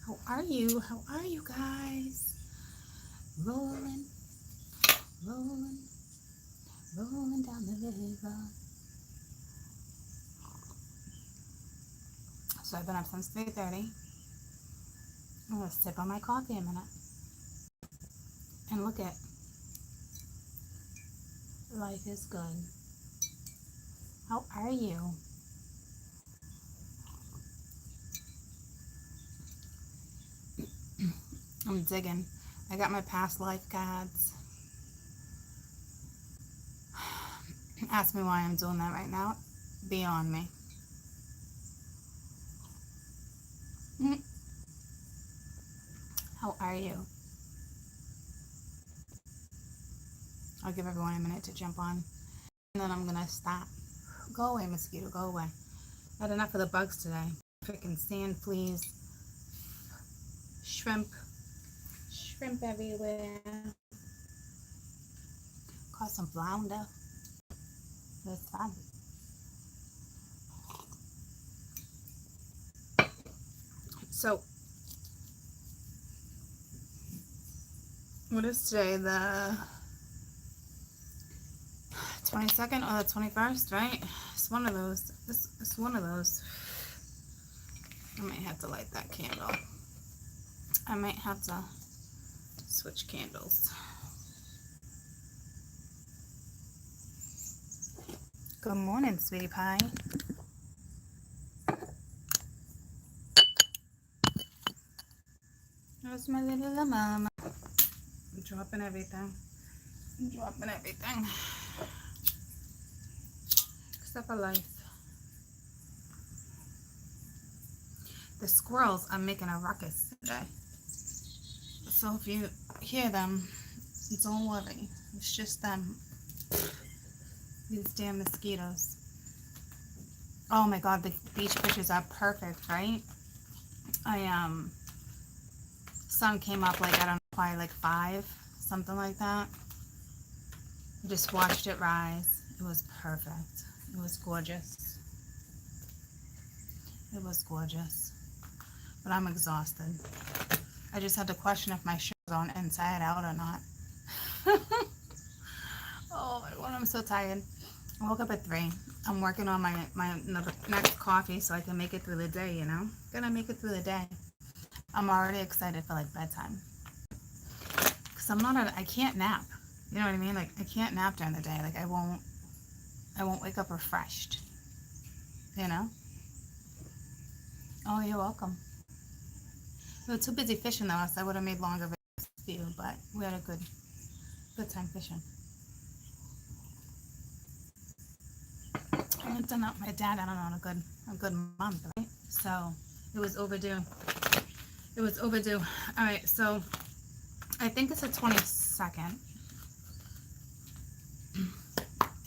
How are you? How are you guys? Rolling, rolling, rolling down the river. So I've been up since 3:30. I'm gonna sip on my coffee a minute and look at life is good. How are you? I'm digging. I got my past life cards. Ask me why I'm doing that right now. Beyond me. How are you? I'll give everyone a minute to jump on. And then I'm gonna stop. Go away, mosquito, go away. Had enough of the bugs today. Freaking sand fleas, shrimp everywhere. Caught some flounder. It's fun. So, what is today? The 22nd or the 21st, right? It's one of those. It's one of those. I might have to light that candle. I might have to switch candles. Good morning, sweetie pie. There's my little mama. I'm dropping everything. Except for life. The squirrels are making a ruckus today. So if you hear them, don't worry. It's just them. These damn mosquitoes. Oh my god, the beach fishes are perfect, right? Sun came up like, I don't know, probably like 5, something like that. I just watched it rise. It was perfect. It was gorgeous. It was gorgeous. But I'm exhausted. I just had to question if my shirt's on inside out or not. Oh my god, I'm so tired. I woke up at 3. I'm working on my next coffee so I can make it through the day, you know? Gonna make it through the day. I'm already excited for like bedtime. Cause I can't nap. You know what I mean? Like I can't nap during the day. Like I won't wake up refreshed. You know? Oh, you're welcome. We were too busy fishing though, else I would have made longer videos for you, but we had a good time fishing. I haven't done that with my dad, I don't know, in a good month, right? So it was overdue. It was overdue. Alright, so I think it's the 22nd.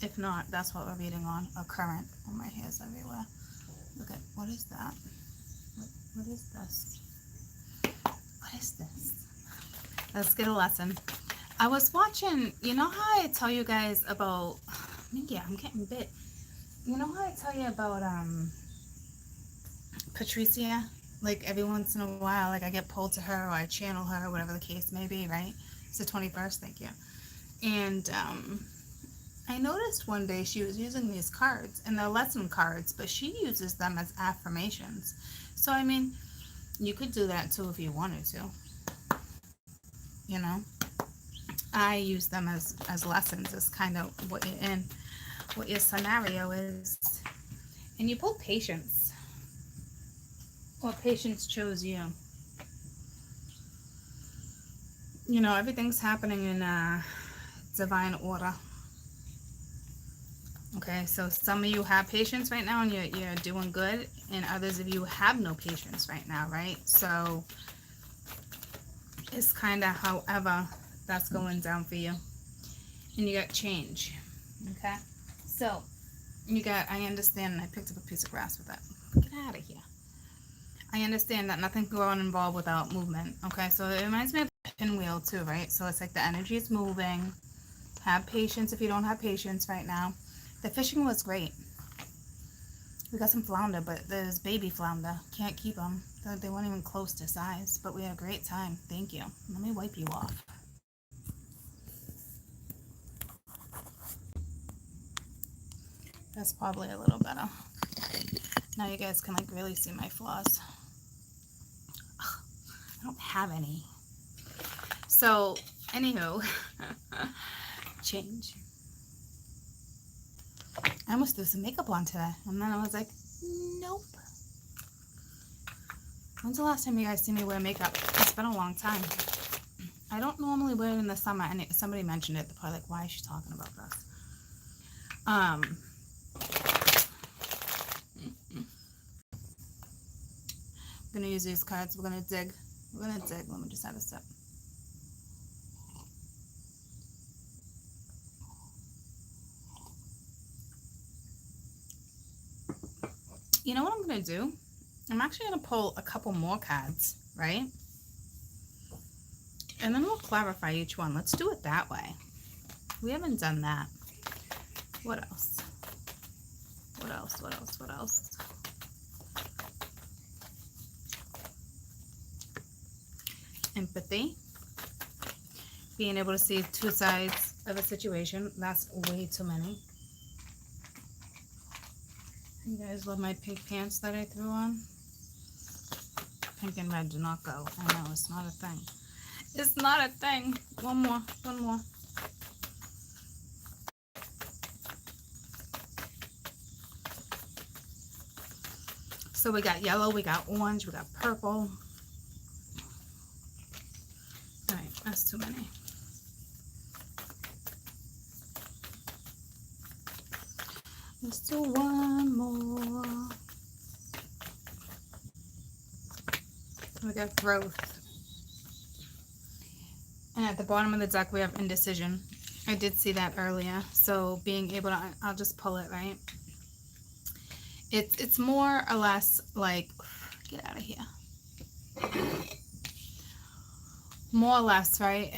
If not, that's what we're reading on. A current. Oh, my hair's everywhere. Look at, what is that? What is this? What is this? Let's get a lesson. I was watching, you know how I tell you guys about, yeah, I'm getting bit. You know how I tell you about Patricia? Like every once in a while, like I get pulled to her or I channel her, whatever the case may be, right? It's the 21st, thank you. And I noticed one day she was using these cards, and they're lesson cards, but she uses them as affirmations. So, I mean, you could do that too if you wanted to. You know? I use them as lessons, as kind of what you're in, what your scenario is. And you pull patience. Or patience chose you. You know, everything's happening in divine order. Okay, so some of you have patience right now and you're doing good, and others of you have no patience right now, right? So it's kind of however that's going down for you. And you got change. Okay, so you got, I understand, and I picked up a piece of grass with that. Get out of here. I understand that nothing can go involved without movement. Okay, so it reminds me of a pinwheel too, right? So it's like the energy is moving. Have patience if you don't have patience right now. The fishing was great. We got some flounder, but there's baby flounder. Can't keep them. They weren't even close to size, but we had a great time. Thank you. Let me wipe you off. That's probably a little better. Now you guys can like really see my flaws. Ugh, I don't have any. So, anywho, change. I almost threw some makeup on today, and then I was like, nope. When's the last time you guys see me wear makeup? It's been a long time. I don't normally wear it in the summer, and somebody mentioned it. They're probably like, why is she talking about this? I'm gonna use these cards. We're gonna dig. We're gonna dig. Let me just have a sip. You know what I'm gonna do? I'm actually gonna pull a couple more cards, right? And then we'll clarify each one. Let's do it that way. We haven't done that. What else? What else? What else? What else? Empathy. Being able to see two sides of a situation. That's way too many. You guys love my pink pants that I threw on? Pink and red do not go. I know, it's not a thing. It's not a thing. One more. One more. So we got yellow, we got orange, we got purple. All right, that's too many. Let's do one more. We got growth. And at the bottom of the deck, we have indecision. I did see that earlier. So being able to, I'll just pull it, right? It's more or less like, get out of here. More or less, right?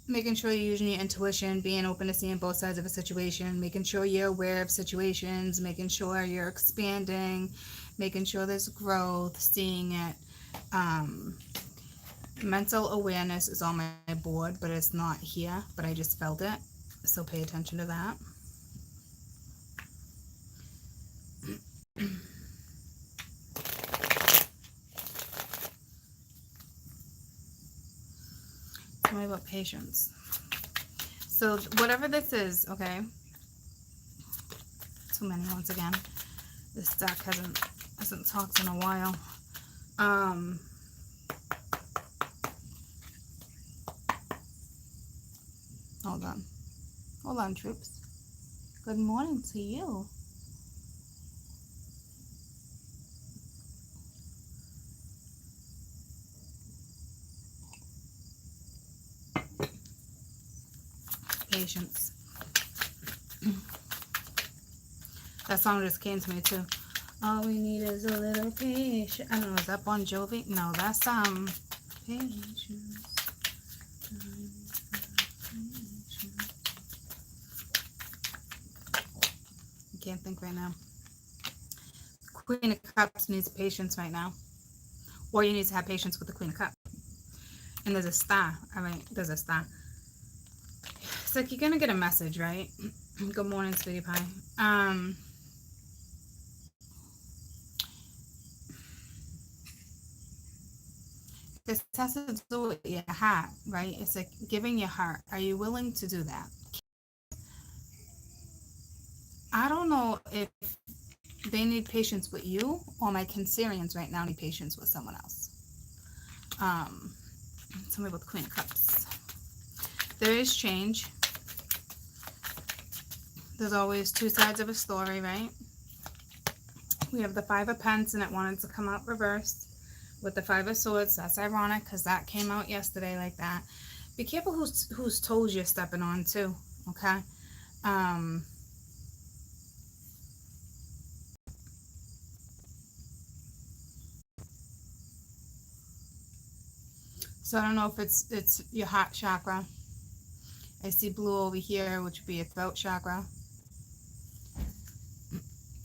Making sure you're using your intuition, being open to seeing both sides of a situation, making sure you're aware of situations, making sure you're expanding, making sure there's growth, seeing it. Mental awareness is on my board, but it's not here, but I just felt it. So pay attention to that. Tell me about patience. So whatever this is, okay. Too many once again. This deck hasn't talked in a while. Hold on. Hold on, troops. Good morning to you. Patience. That song just came to me too. All we need is a little patience. I don't know, is that Bon Jovi? No, that's patience. I can't think right now. Queen of Cups needs patience right now. Or you need to have patience with the Queen of Cups. And there's a star. I mean, there's a star. It's like you're going to get a message, right? Good morning, sweetie pie. This has to do with your heart, right? It's like giving your heart. Are you willing to do that? I don't know if they need patience with you or my Cancerians right now need patience with someone else. Tell me about the Queen of Cups. There is change. There's always two sides of a story, right? We have the Five of Pents, and it wanted to come out reversed with the Five of Swords. That's ironic because that came out yesterday like that. Be careful whose toes you're stepping on too, okay? So I don't know if it's your heart chakra. I see blue over here, which would be your throat chakra.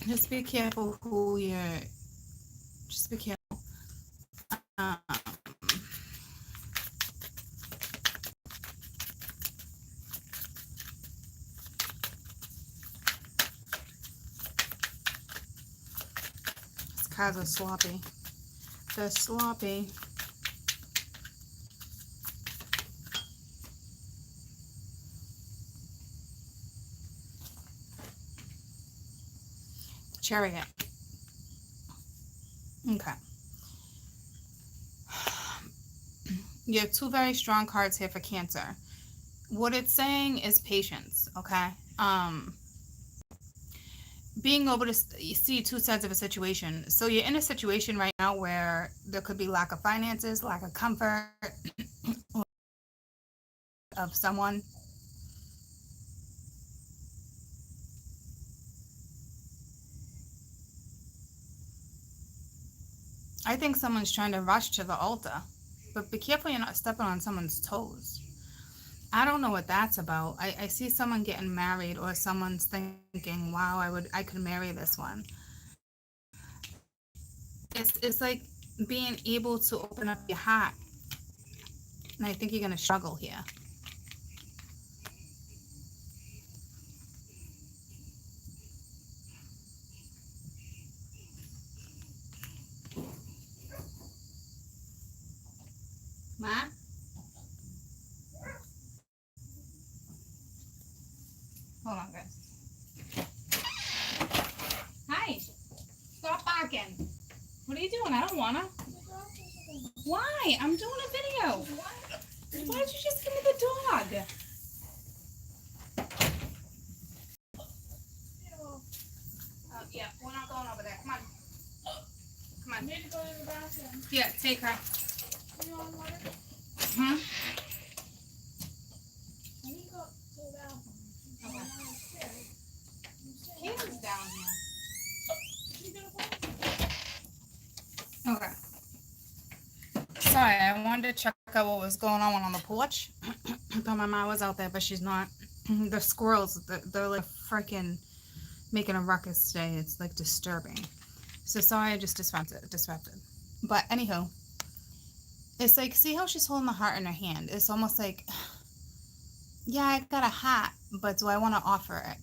Just be careful who you're. Just be careful. Um, these cards are sloppy. They're sloppy. Chariot. Okay. You have two very strong cards here for Cancer. What it's saying is patience, okay? Being able to see two sides of a situation. So you're in a situation right now where there could be lack of finances, lack of comfort of someone. I think someone's trying to rush to the altar, but be careful you're not stepping on someone's toes. I don't know what that's about. I see someone getting married or someone's thinking, wow, I could marry this one. It's like being able to open up your heart. And I think you're gonna struggle here. Ma? Hold on, guys. Hi. Stop barking. What are you doing? I don't wanna. Why? I'm doing a video. Why did you just give me the dog? Yeah, we're not going over there. Come on. Come on. Need to go to the bathroom. Yeah, take her. You on water? Huh? I need to go to the bathroom. Okay. Downstairs. Kayla's down You gonna go? here. Okay. Sorry, I wanted to check out what was going on the porch. I thought my mom was out there, but she's not. The squirrels, they're like freaking making a ruckus today. It's like disturbing. So sorry, I just disrupted. But anywho, it's like, see how she's holding the heart in her hand? It's almost like, yeah, I got a hat, but do I want to offer it?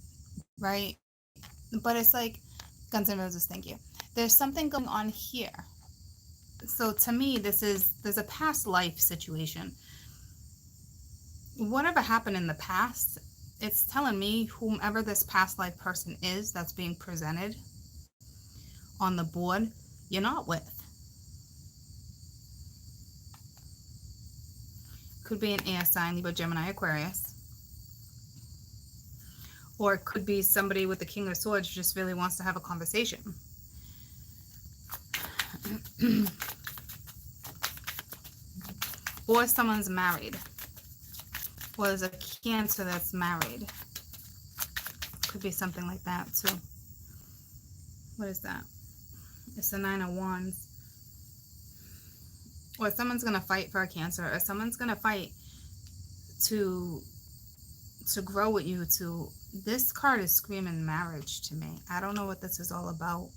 Right? But it's like, Guns N' Roses, thank you. There's something going on here. So to me, there's a past life situation. Whatever happened in the past, it's telling me whomever this past life person is that's being presented on the board, you're not with. Could be an air sign, Libra, Gemini, Aquarius. Or it could be somebody with the King of Swords who just really wants to have a conversation. Or someone's married. Or there's a Cancer that's married. Could be something like that too. What is that? It's the Nine of Wands. Or someone's going to fight for a Cancer. Or someone's going to fight to grow with you. This card is screaming marriage to me. I don't know what this is all about.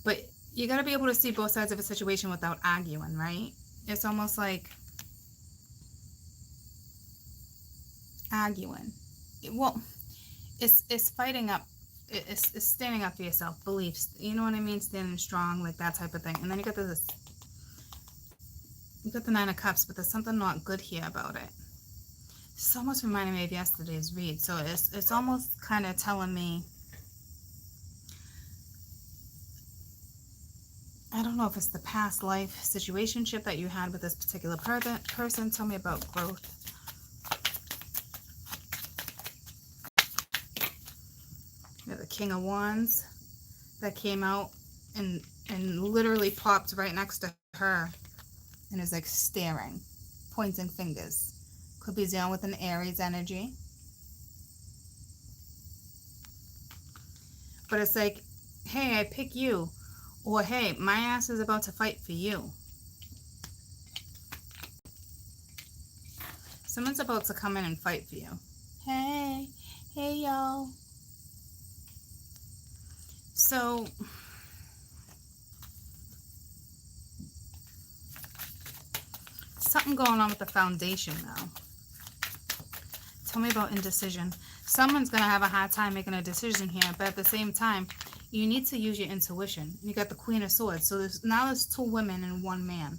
But you got to be able to see both sides of a situation without arguing, right? It's almost like arguing. Well, it's fighting up. It's standing up for yourself, beliefs. You know what I mean? Standing strong, like that type of thing. And then you got the Nine of Cups, but there's something not good here about it. So much reminded me of yesterday's read. So it's almost kind of telling me, I don't know if it's the past life situationship that you had with this particular person. Tell me about growth. You have the King of Wands that came out and literally popped right next to her and is like staring, pointing fingers. Could be dealing with an Aries energy. But it's like, hey, I pick you. Or, hey, my ass is about to fight for you. Someone's about to come in and fight for you. Hey, y'all. So something going on with the foundation now. Tell me about indecision. Someone's going to have a hard time making a decision here, but at the same time, you need to use your intuition. You got the Queen of Swords. So there's two women and one man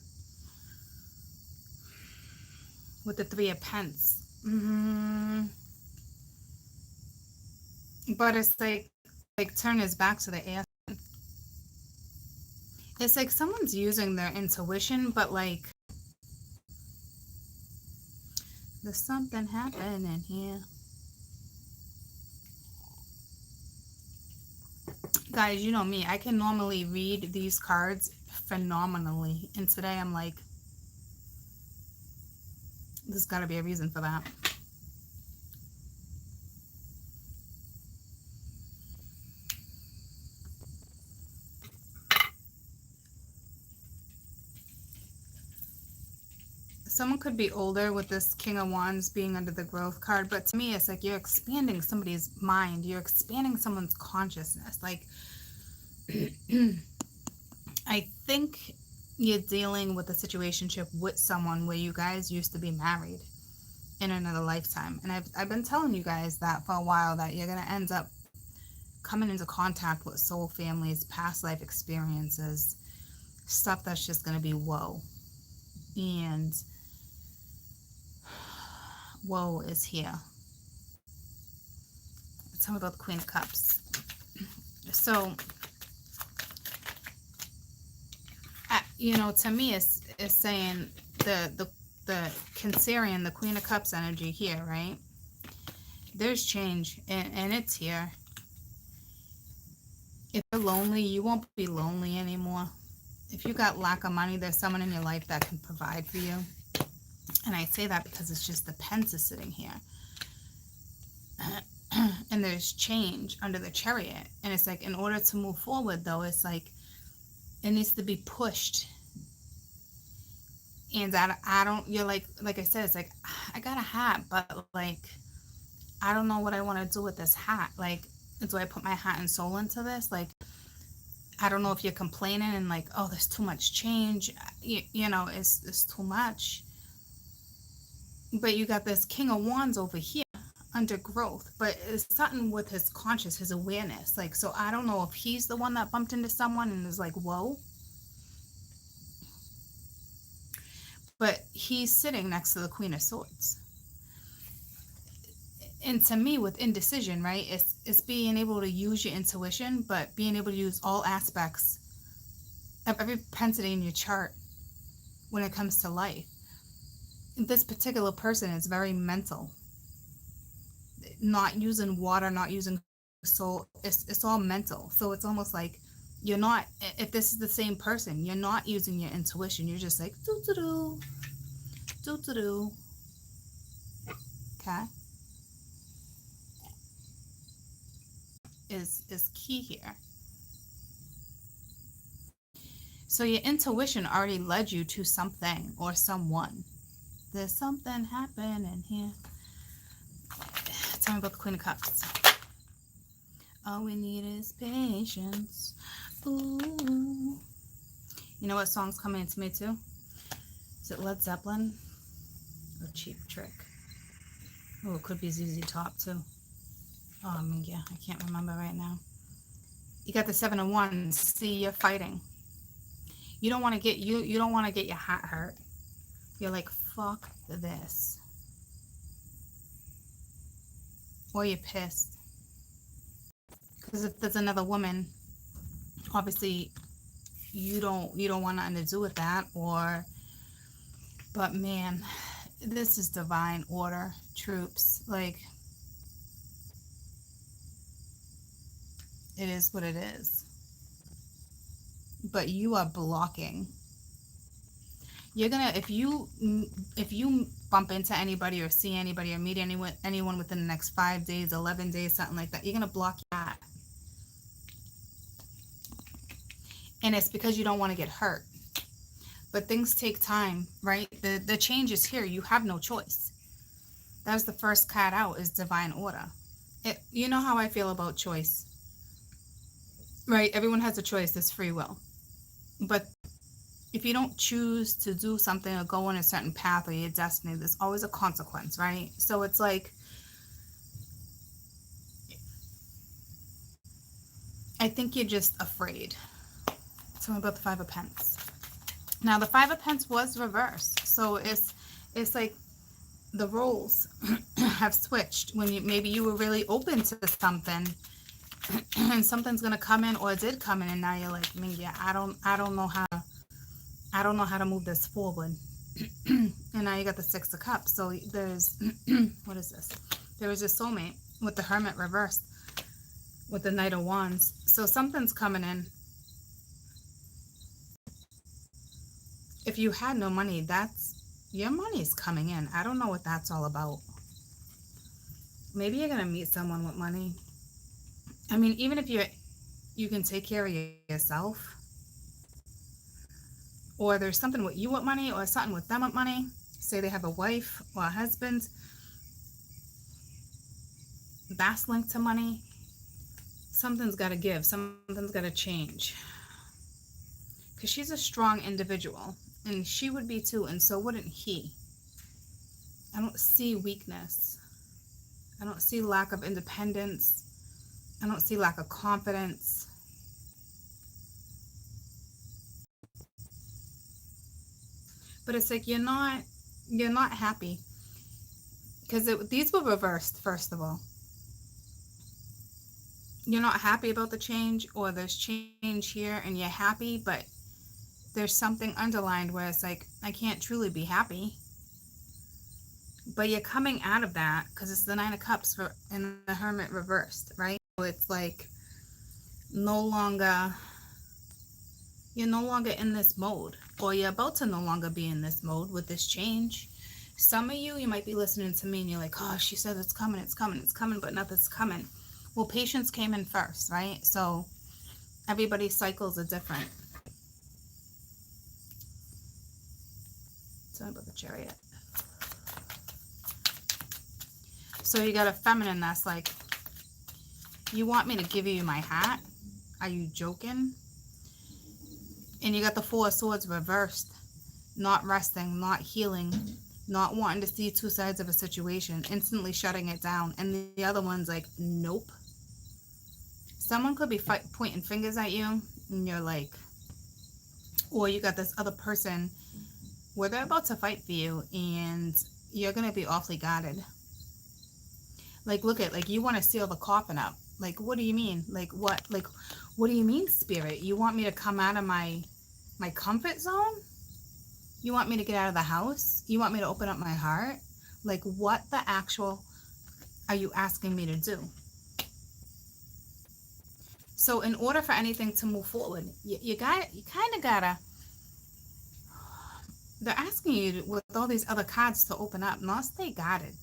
with the Three of Pence. But it's like turn his back to the air. It's like someone's using their intuition, but like there's something happening here. Guys, you know me. I can normally read these cards phenomenally. And today I'm like, there's got to be a reason for that. Someone could be older with this King of Wands being under the growth card, but to me, it's like you're expanding somebody's mind. You're expanding someone's consciousness. Like, I think you're dealing with a situationship with someone where you guys used to be married in another lifetime. And I've been telling you guys that for a while, that you're going to end up coming into contact with soul families, past life experiences, stuff that's just going to be whoa. And woe is here. Tell me about the Queen of Cups. So, you know, to me, it's saying the Cancerian, the Queen of Cups energy here, right? There's change, and it's here. If you're lonely, you won't be lonely anymore. If you got lack of money, there's someone in your life that can provide for you. And I say that because it's just the Pence is sitting here. And there's change under the Chariot. And it's like, in order to move forward, though, it's like, it needs to be pushed. And I don't, you're like I said, it's like, I got a hat, but like, I don't know what I want to do with this hat. Like, do I put my heart and soul into this? Like, I don't know if you're complaining and like, oh, there's too much change. You know, it's too much. But you got this King of Wands over here under growth, but it's something with his conscious, his awareness. Like, so I don't know if he's the one that bumped into someone and is like, whoa. But he's sitting next to the Queen of Swords. And to me, with indecision, right, it's being able to use your intuition, but being able to use all aspects of every propensity in your chart when it comes to life. This particular person is very mental. Not using water, not using soul. It's all mental. So it's almost like you're not, if this is the same person, you're not using your intuition. You're just like, do-do-do, do-do-do. Okay? Is key here. So your intuition already led you to something or someone. There's something happening here. Tell me about the Queen of Cups. All we need is patience. Ooh. You know what song's coming into me too? Is it Led Zeppelin or Cheap Trick? Oh, it could be ZZ Top too. Oh, I mean, yeah, I can't remember right now. You got the Seven of Wands. See, you're fighting. You don't want to get you don't want to get your heart hurt. You're like, fuck this. Or you're pissed. Because if there's another woman, obviously you don't want nothing to do with that. Or, but man, this is divine order, troops. Like, it is what it is. But you are blocking. You're gonna, if you bump into anybody or see anybody or meet anyone within the next 5 days, 11 days, something like that, you're gonna block that. And it's because you don't want to get hurt. But things take time, right? The change is here. You have no choice. That was the first card out, is divine order. You know how I feel about choice. right? Everyone has a choice. There's free will. But if you don't choose to do something or go on a certain path or your destiny, there's always a consequence, right? So it's like, I think you're just afraid. Tell me about the Five of Pence. Now the Five of Pence was reversed, so it's like the roles have switched. When maybe you were really open to something, and something's gonna come in or did come in, and now you're like, man, yeah, I don't know how to move this forward. And now you got the Six of Cups. So there's what is this? There is a soulmate with the Hermit reversed with the Knight of Wands. So something's coming in. If you had no money, that's your money's coming in. I don't know what that's all about. Maybe you're gonna meet someone with money. I mean, even if you can take care of yourself, or there's something with you with money, or something with them with money. Say they have a wife or a husband. That's linked to money. Something's got to give. Something's got to change. Because she's a strong individual, and she would be too, and so wouldn't he. I don't see weakness. I don't see lack of independence. I don't see lack of confidence. But it's like you're not happy, because these were reversed. First of all, you're not happy about the change, or there's change here and you're happy, but there's something underlined where it's like, I can't truly be happy. But you're coming out of that because it's the Nine of Cups in the Hermit reversed, right? So it's like you're no longer in this mode, or you're about to no longer be in this mode with this change. Some of you might be listening to me and you're like, oh, she said it's coming, but nothing's coming. Well, patience came in first, right? So everybody's cycles are different. Tell me about the Chariot. So you got a feminine that's like, you want me to give you my hat? Are you joking? And you got the Four of Swords reversed. Not resting, not healing, not wanting to see two sides of a situation, instantly shutting it down. And the other one's like, nope. Someone could be pointing fingers at you, and you're like, or you got this other person where they're about to fight for you, and you're going to be awfully guarded. Like, look at, like, you want to seal the coffin up. Like, what do you mean? Like, what? Like, what do you mean, Spirit? You want me to come out of my comfort zone? You want me to get out of the house? You want me to open up my heart? Like, what the actual are you asking me to do? So in order for anything to move forward, you kind of gotta, they're asking you with all these other cards to open up, not stay guarded.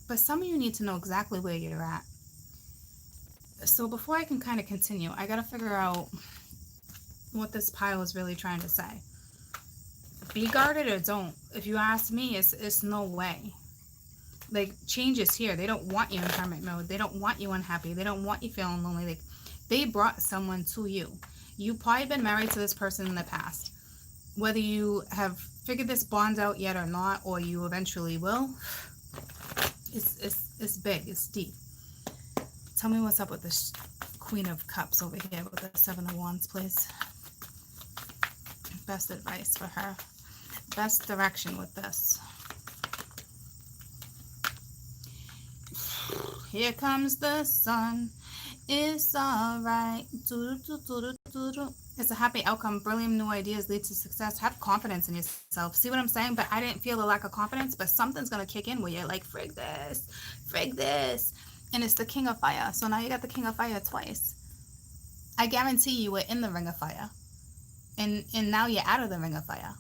But some of you need to know exactly where you're at. So before I can kind of continue, I gotta figure out what this pile is really trying to say. Be guarded or don't. If you ask me, it's no way. Like, change is here. They don't want you in hermit mode. They don't want you unhappy. They don't want you feeling lonely. Like, they brought someone to you. You've probably been married to this person in the past. Whether you have figured this bond out yet or not, or you eventually will, it's big. It's deep. Tell me what's up with this Queen of Cups over here with the Seven of Wands, please. Best advice for her. Best direction with this. Here comes the sun. It's alright. It's a happy outcome. Brilliant new ideas lead to success. Have confidence in yourself. See what I'm saying? But I didn't feel a lack of confidence, but something's going to kick in where you're like, frig this, frig this. And it's the King of Fire. So now you got the King of Fire twice. I guarantee you were in the Ring of Fire. And now you're out of the Ring of Fire.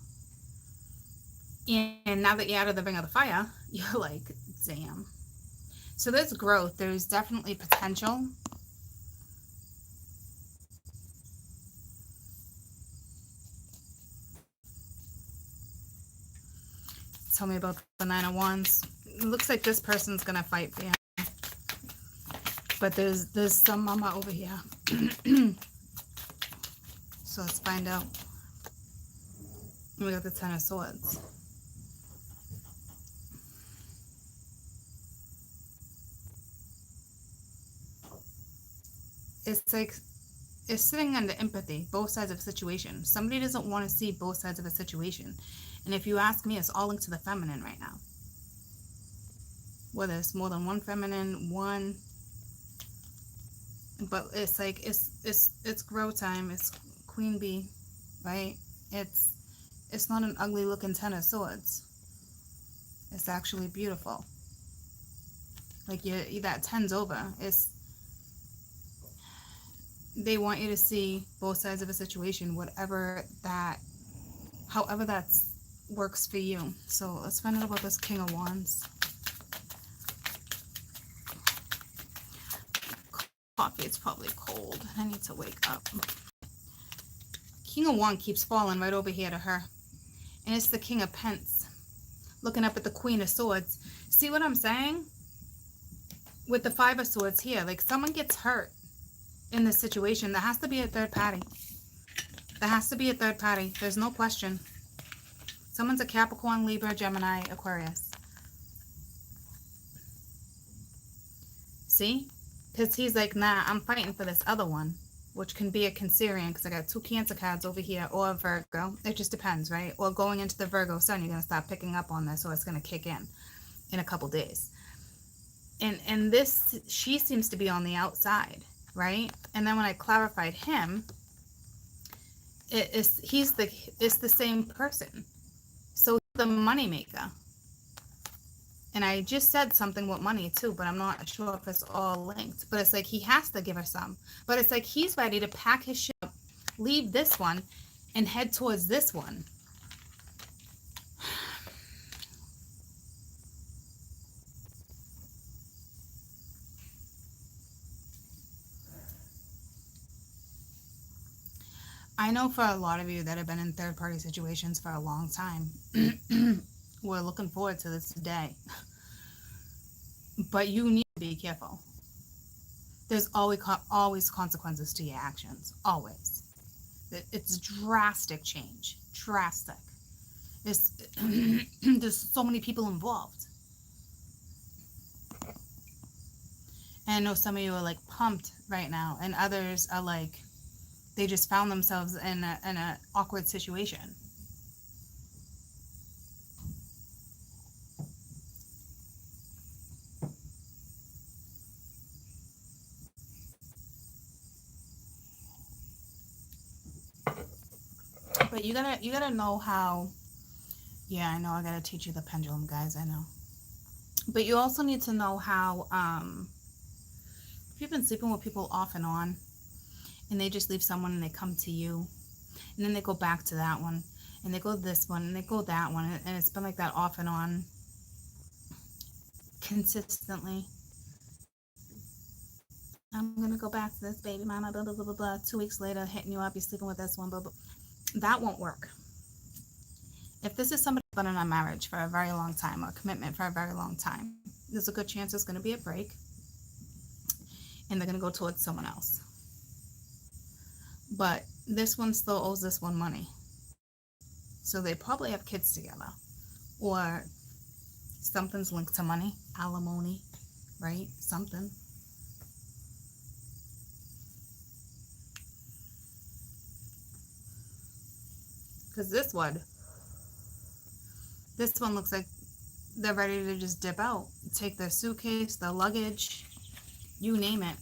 And now that you're out of the Ring of the Fire, you're like, damn. So there's growth. There's definitely potential. Tell me about the Nine of Wands. It looks like this person's going to fight for you. But there's some mama over here. So let's find out. We got the Ten of Swords. It's like it's sitting under empathy, both sides of a situation. Somebody doesn't want to see both sides of a situation. And if you ask me, it's all linked to the feminine right now. Whether it's more than one feminine, one, but it's like it's grow time. It's queen bee, right? It's not an ugly looking Ten of Swords. It's actually beautiful. Like that ten's over. They want you to see both sides of a situation, however that works for you. So let's find out about this King of Wands. Coffee, it's probably cold. I need to wake up. King of Wands keeps falling right over here to her. And it's the King of Pence. Looking up at the Queen of Swords. See what I'm saying? With the Five of Swords here, like someone gets hurt in this situation. There has to be a third party. There has to be a third party. There's no question. Someone's a Capricorn, Libra, Gemini, Aquarius. See? Because he's like, nah, I'm fighting for this other one, which can be a Cancerian, because I got 2 Cancer cards over here, or a Virgo. It just depends, right? Or going into the Virgo sun, you're going to start picking up on this, or it's going to kick in a couple days. And this, she seems to be on the outside, right? And then when I clarified him, it's the same person. So the moneymaker. And I just said something with money too, but I'm not sure if it's all linked. But it's like he has to give her some. But it's like he's ready to pack his shit up, leave this one, and head towards this one. I know for a lot of you that have been in third-party situations for a long time, we're looking forward to this day. But you need to be careful. There's always consequences to your actions. Always. It's drastic change. Drastic. There's so many people involved. And I know some of you are like pumped right now, and others are like, they just found themselves in an awkward situation. But you gotta know how. Yeah, I know. I gotta teach you the pendulum, guys. I know. But you also need to know how. If you've been sleeping with people off and on, and they just leave someone and they come to you, and then they go back to that one, and they go this one, and they go that one, and it's been like that off and on consistently. I'm gonna go back to this baby mama, blah blah blah blah blah. 2 weeks later, hitting you up, you're sleeping with this one, blah blah. That won't work. If this is somebody who's been in a marriage for a very long time, or a commitment for a very long time, there's a good chance there's going to be a break, and they're going to go towards someone else. But this one still owes this one money. So they probably have kids together, or something's linked to money, alimony, right? Something. Because this one looks like they're ready to just dip out, take their suitcase, their luggage, you name it,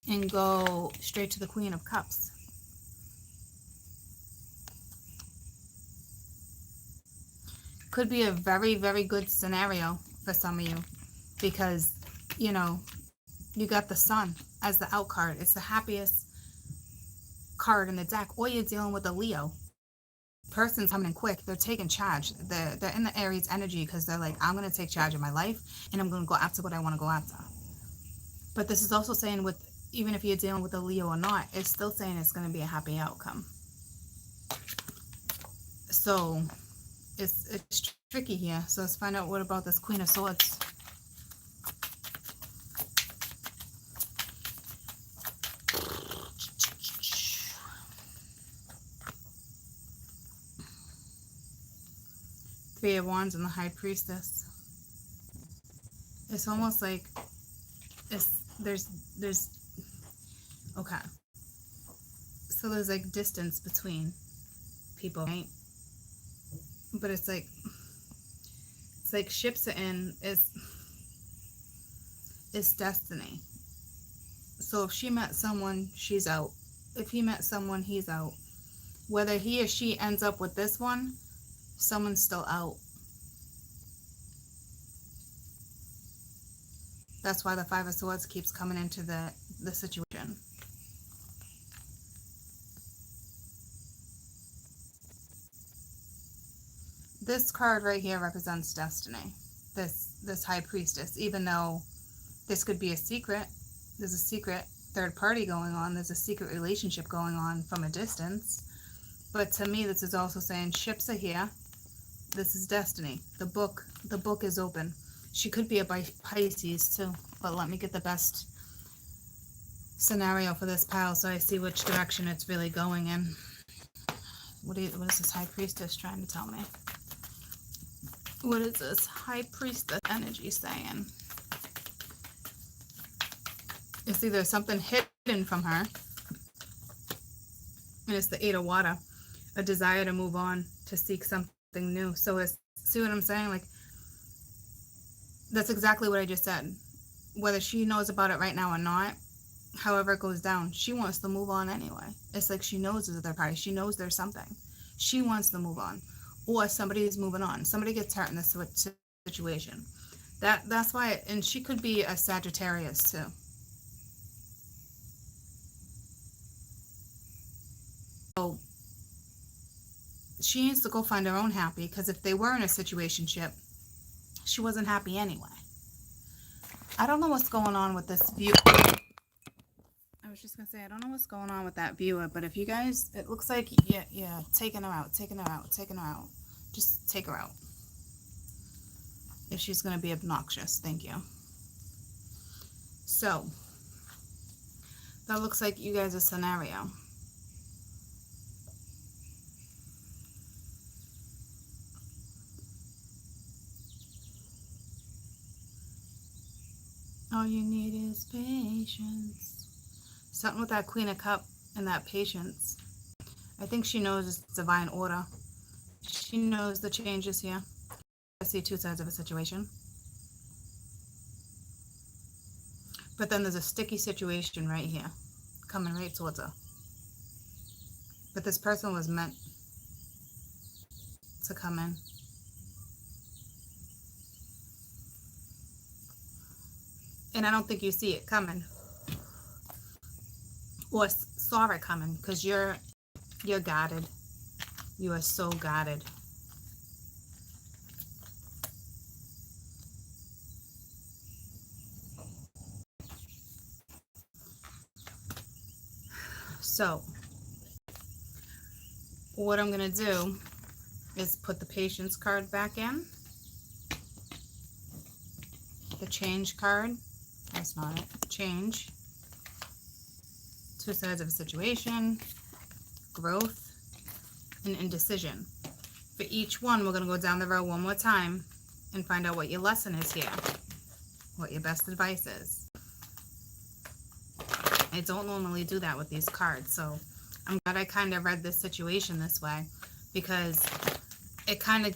and go straight to the Queen of Cups. Could be a very, very good scenario for some of you, because, you know, you got the Sun as the out card. It's the happiest card in the deck. Or you're dealing with a Leo. Person's coming in quick. They're taking charge. They're in the Aries energy, because they're like, I'm going to take charge of my life, and I'm going to go after what I want to go after. But this is also saying, with even if you're dealing with a Leo or not, it's still saying it's going to be a happy outcome. So it's tricky here. So let's find out what about this Queen of Swords. Three of Wands and the High Priestess. It's almost like there's okay. So there's like distance between people, right? But it's like ships are in is destiny. So if she met someone, she's out. If he met someone, he's out. Whether he or she ends up with this one, someone's still out. That's why the Five of Swords keeps coming into the situation. This card right here represents destiny. This High Priestess, even though this could be a secret, there's a secret third party going on, there's a secret relationship going on from a distance. But to me, this is also saying ships are here. This is destiny. The book is open. She could be a Pisces too, but let me get the best scenario for this pile so I see which direction it's really going in. What is this High Priestess trying to tell me? What is this High Priestess energy saying? It's either something hidden from her, and it's the Eight of Water, a desire to move on, to seek something new. So it's, see what I'm saying? Like, that's exactly what I just said. Whether she knows about it right now or not, however it goes down, she wants to move on anyway. It's like she knows there's a third party. She knows there's something. She wants to move on. Or somebody is moving on. Somebody gets hurt in this situation. That's why, and she could be a Sagittarius too. So she needs to go find her own happy, because if they were in a situationship, she wasn't happy anyway. I don't know what's going on with this view. I was just gonna say, I don't know what's going on with that viewer, but if you guys, it looks like, yeah, taking her out. Just take her out. If she's gonna be obnoxious, thank you. So, that looks like you guys' scenario. All you need is patience. Something with that Queen of Cups and that patience. I think she knows it's divine order. She knows the changes here. I see two sides of a situation. But then there's a sticky situation right here, coming right towards her. But this person was meant to come in. And I don't think you see it coming, or saw it coming, because you're guarded. You are so guarded. So what I'm going to do is put the patience card back in. The change card. That's not it. Change. Two sides of a situation. Growth. And indecision. For each one, we're going to go down the row one more time and find out what your lesson is here. What your best advice is. I don't normally do that with these cards, so I'm glad I kind of read this situation this way, because it kind of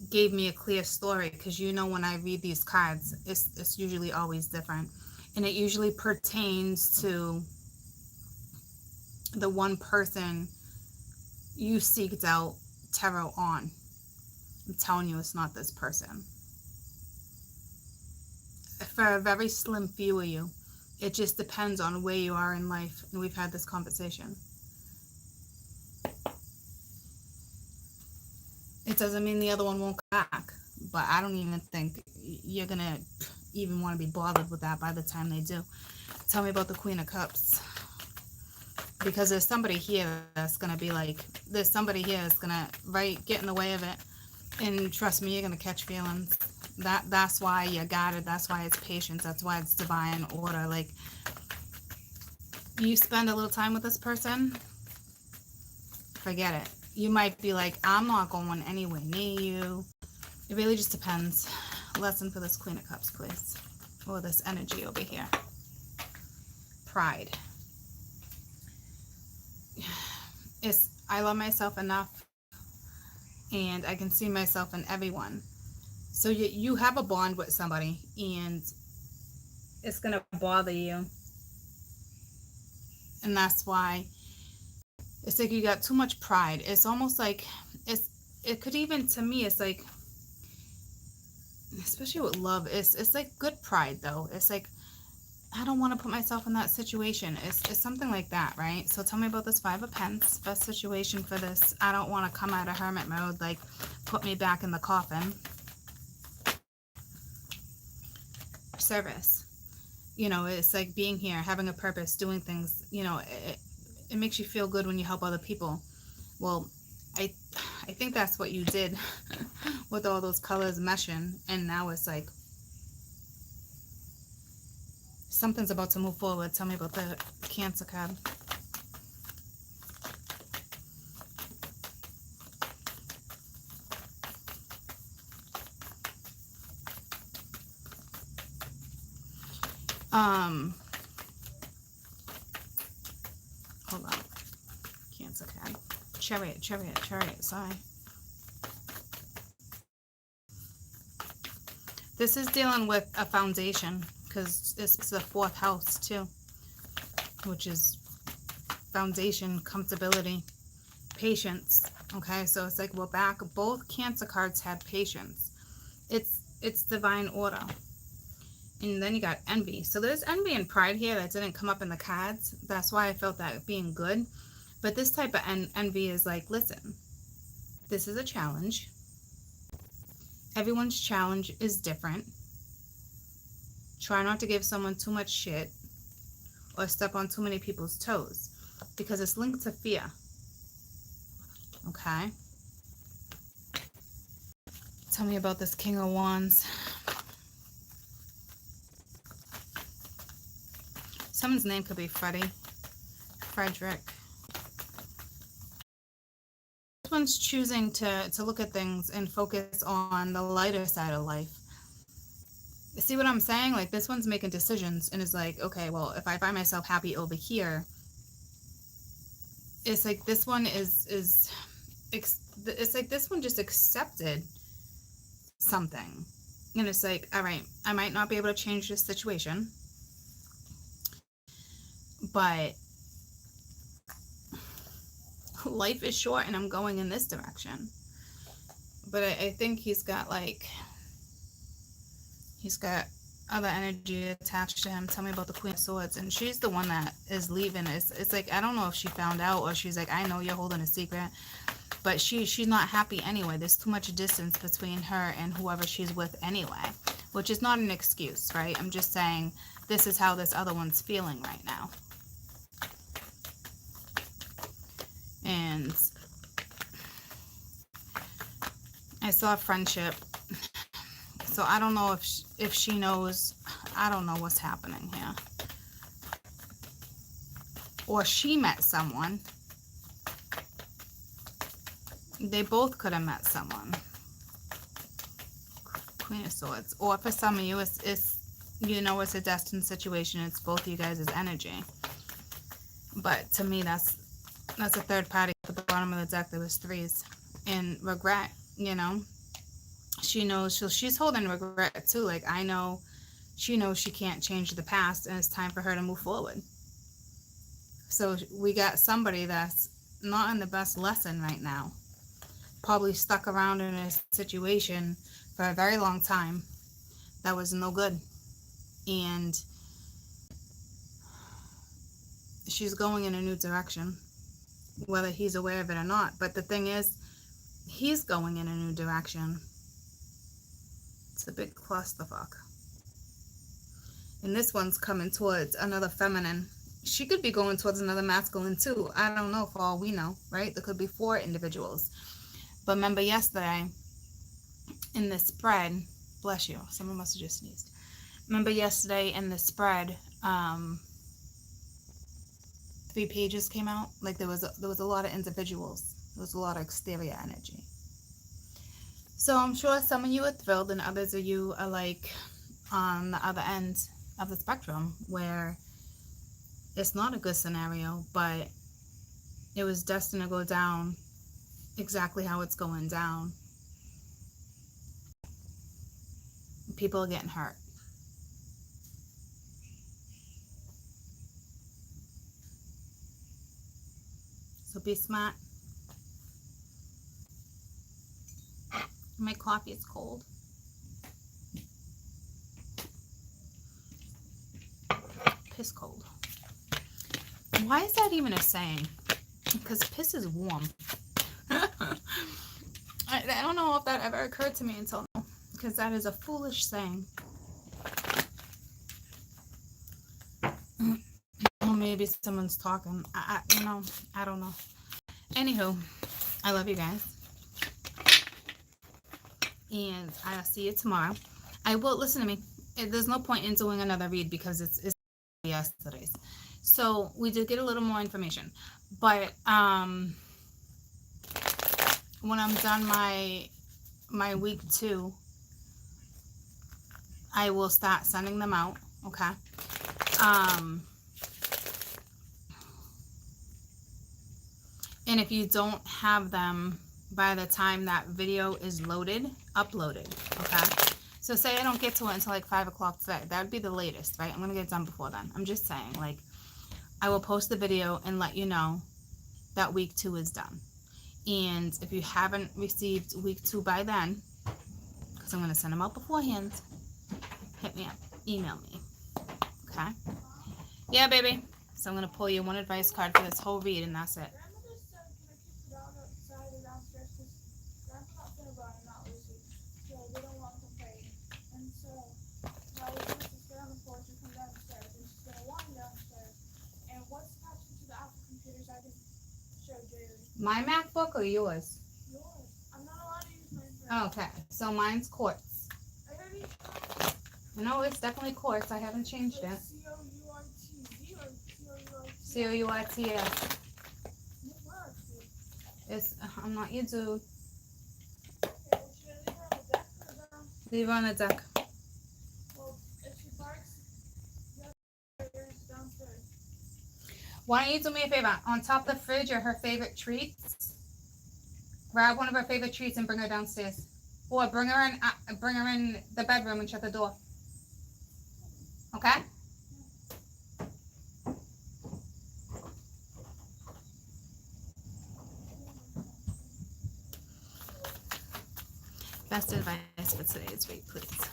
gave me a clear story, because you know when I read these cards, it's usually always different, and it usually pertains to the one person you seeked out tarot on. I'm telling you, it's not this person. For a very slim few of you, it just depends on where you are in life, and we've had this conversation. It doesn't mean the other one won't come back, but I don't even think you're going to even want to be bothered with that by the time they do. Tell me about the Queen of Cups. Because there's somebody here that's going to be like, there's somebody here that's going to, get in the way of it. And trust me, you're going to catch feelings. That's why you got it. That's why it's patience. That's why it's divine order. Like, you spend a little time with this person, forget it. You might be like, I'm not going anywhere near you. It really just depends. Lesson for this Queen of Cups, please. Or this energy over here. Pride. I love myself enough, and I can see myself in everyone. So you have a bond with somebody, and it's going to bother you. And that's why it's like you got too much pride. It's almost like it could even, to me, it's like, especially with love, it's like good pride though. It's like, I don't want to put myself in that situation. It's something like that, right? So tell me about this Five of Pence. Best situation for this. I don't want to come out of hermit mode, like put me back in the coffin. Service. You know, it's like being here, having a purpose, doing things. You know, it makes you feel good when you help other people. Well, I think that's what you did with all those colors meshing, and now it's like something's about to move forward. Tell me about the Cancer card. Hold on. Cancer card. Chariot, sorry. This is dealing with a foundation, because it's the fourth house too, which is foundation, comfortability, patience. Okay, so it's like we're back. Both Cancer cards had patience. It's divine order. And then you got envy. So there's envy and pride here that didn't come up in the cards. That's why I felt that being good. But this type of envy is like, listen, this is a challenge. Everyone's challenge is different. Try not to give someone too much shit or step on too many people's toes, because it's linked to fear. Okay? Tell me about this King of Wands. Someone's name could be Frederick. This one's choosing to look at things and focus on the lighter side of life. See what I'm saying? Like, this one's making decisions and is like, okay, well, if I find myself happy over here, it's like this one it's like this one just accepted something. And it's like, all right, I might not be able to change this situation, but life is short and I'm going in this direction. But I think he's got other energy attached to him. Tell me about the Queen of Swords. And she's the one that is leaving. It's like, I don't know if she found out or she's like, I know you're holding a secret. But she's not happy anyway. There's too much distance between her and whoever she's with anyway. Which is not an excuse, right? I'm just saying this is how this other one's feeling right now. And I saw friendship. So I don't know if she knows. I don't know what's happening here. Or she met someone. They both could have met someone. Queen of Swords. Or for some of you, it's you know, it's a destined situation. It's both you guys' energy. But to me, that's a third party. At the bottom of the deck, there was threes. And regret, you know. She knows, she's holding regret too. Like, I know, she knows she can't change the past and it's time for her to move forward. So we got somebody that's not in the best lesson right now. Probably stuck around in a situation for a very long time that was no good. And she's going in a new direction, whether he's aware of it or not. But the thing is, he's going in a new direction. It's a big clusterfuck. And this one's coming towards another feminine. She could be going towards another masculine too. I don't know, for all we know, right? There could be 4 individuals. But remember yesterday in the spread, bless you, someone must have just sneezed. Remember yesterday in the spread, 3 pages came out. Like there was a lot of individuals. There was a lot of exterior energy. So I'm sure some of you are thrilled and others of you are like on the other end of the spectrum where it's not a good scenario, but it was destined to go down exactly how it's going down. People are getting hurt. So be smart. My coffee is cold. Piss cold. Why is that even a saying? Because piss is warm. I don't know if that ever occurred to me until now, because that is a foolish saying. Or maybe someone's talking. I don't know. Anywho, I love you guys. And I'll see you tomorrow. I will, listen to me. There's no point in doing another read because it's yesterday's. So we did get a little more information. But when I'm done my week 2, I will start sending them out. Okay. And if you don't have them by the time that video is uploaded, okay? So say I don't get to it until like 5 o'clock today. That would be the latest, right? I'm going to get it done before then. I'm just saying, like, I will post the video and let you know that week 2 is done. And if you haven't received week 2 by then, because I'm going to send them out beforehand, hit me up. Email me. Okay? Yeah, baby. So I'm going to pull you one advice card for this whole read, and that's it. Grandma just said, can I keep the dog outside or downstairs? Because Grandpa's not feeling well and not Lucy. So they don't want to complain. And so I was going to stay on the porch and come downstairs. And she's going to walk downstairs. And what's attached to the Apple computers I can show Jerry? My MacBook or yours? Yours. I'm not allowed to use mine for Okay, so mine's quartz. I heard you. No, it's definitely quartz. I haven't changed it. C-O-U-R-T-Z or C-O-U-R-T? C-O-U-I-T-S. It's, I'm not your dude. Okay, well, should I leave her on the deck or down? Leave her on the deck. Well, if she barks, there's downstairs. Why don't you do me a favor? On top of the fridge are her favorite treats. Grab one of her favorite treats and bring her downstairs. Or bring her in the bedroom and shut the door. Okay? Best advice for today's read, please.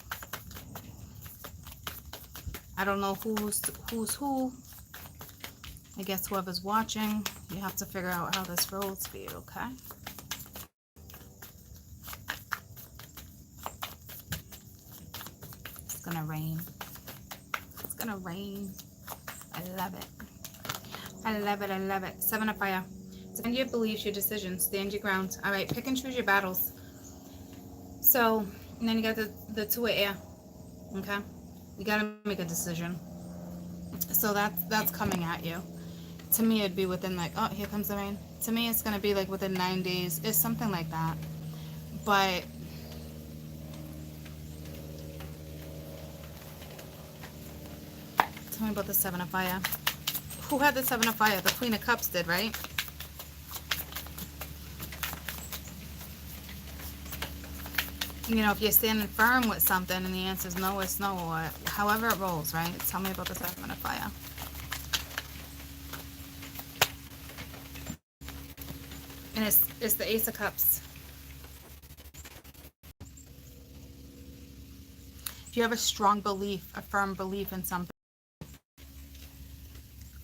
I don't know who's who. I guess whoever's watching, you have to figure out how this rolls for you, okay? It's gonna rain. It's gonna rain. I love it. I love it. I love it. 7 of fire. Stand your beliefs, your decisions. Stand your ground. All right, pick and choose your battles. So, and then you got the 2 of air. Okay? You got to make a decision. So that's coming at you. To me, it'd be within like, oh, here comes the rain. To me, it's going to be like within 9 days. It's something like that. But tell me about the 7 of fire. Who had the 7 of fire? The Queen of Cups did, right? You know, if you're standing firm with something and the answer is no, it's no, or however it rolls, right? Tell me about the 7 of fire. And it's the Ace of Cups. If you have a strong belief, a firm belief in something,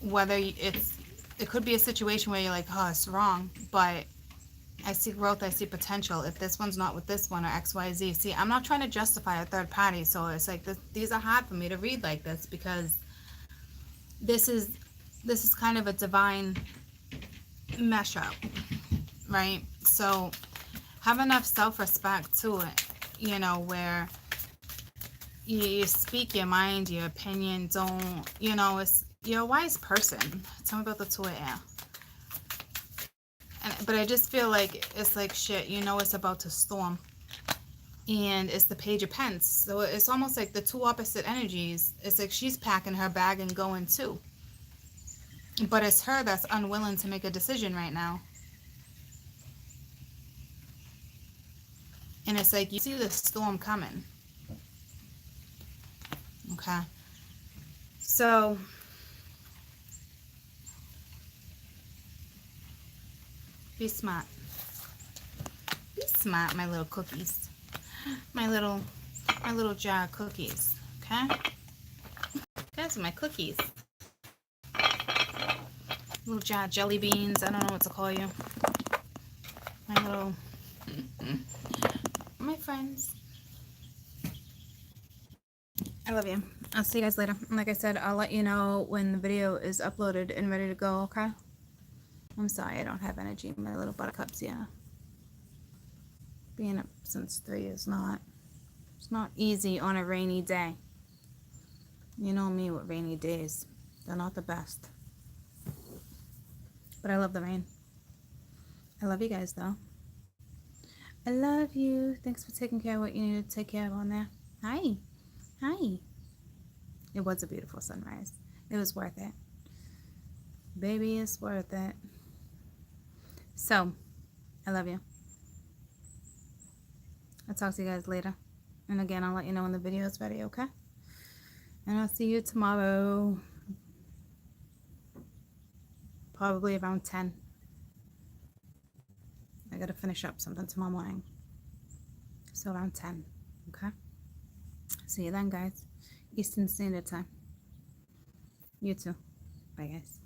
whether it could be a situation where you're like, oh, it's wrong, but I see growth, I see potential. If this one's not with this one or X, Y, Z. See, I'm not trying to justify a third party, so it's like these are hard for me to read like this because this is kind of a divine mesh up, right? So have enough self-respect to it, you know, where you speak your mind, your opinion. Don't, you know, you're a wise person. Tell me about the 2 of air. But I just feel like it's like shit, you know, it's about to storm. and it's the Page of Pence. So it's almost like the two opposite energies. It's like she's packing her bag and going too. But it's her that's unwilling to make a decision right now. And it's like you see the storm coming. Okay. So be smart. Be smart, my little cookies. My little jar of cookies. Okay? Guys, my cookies. Little jar of jelly beans. I don't know what to call you. My little my friends. I love you. I'll see you guys later. Like I said, I'll let you know when the video is uploaded and ready to go, okay? I'm sorry I don't have energy. My little buttercups, yeah. Being up since 3 is not, it's not easy on a rainy day. You know me with rainy days. They're not the best. But I love the rain. I love you guys, though. I love you. Thanks for taking care of what you needed to take care of on there. Hi. Hi. It was a beautiful sunrise. It was worth it. Baby, it's worth it. So, I love you. I'll talk to you guys later. And again, I'll let you know when the video is ready, okay? And I'll see you tomorrow. Probably around 10. I gotta finish up something tomorrow morning. So around 10, okay? See you then, guys. Eastern Standard Time. You too. Bye, guys.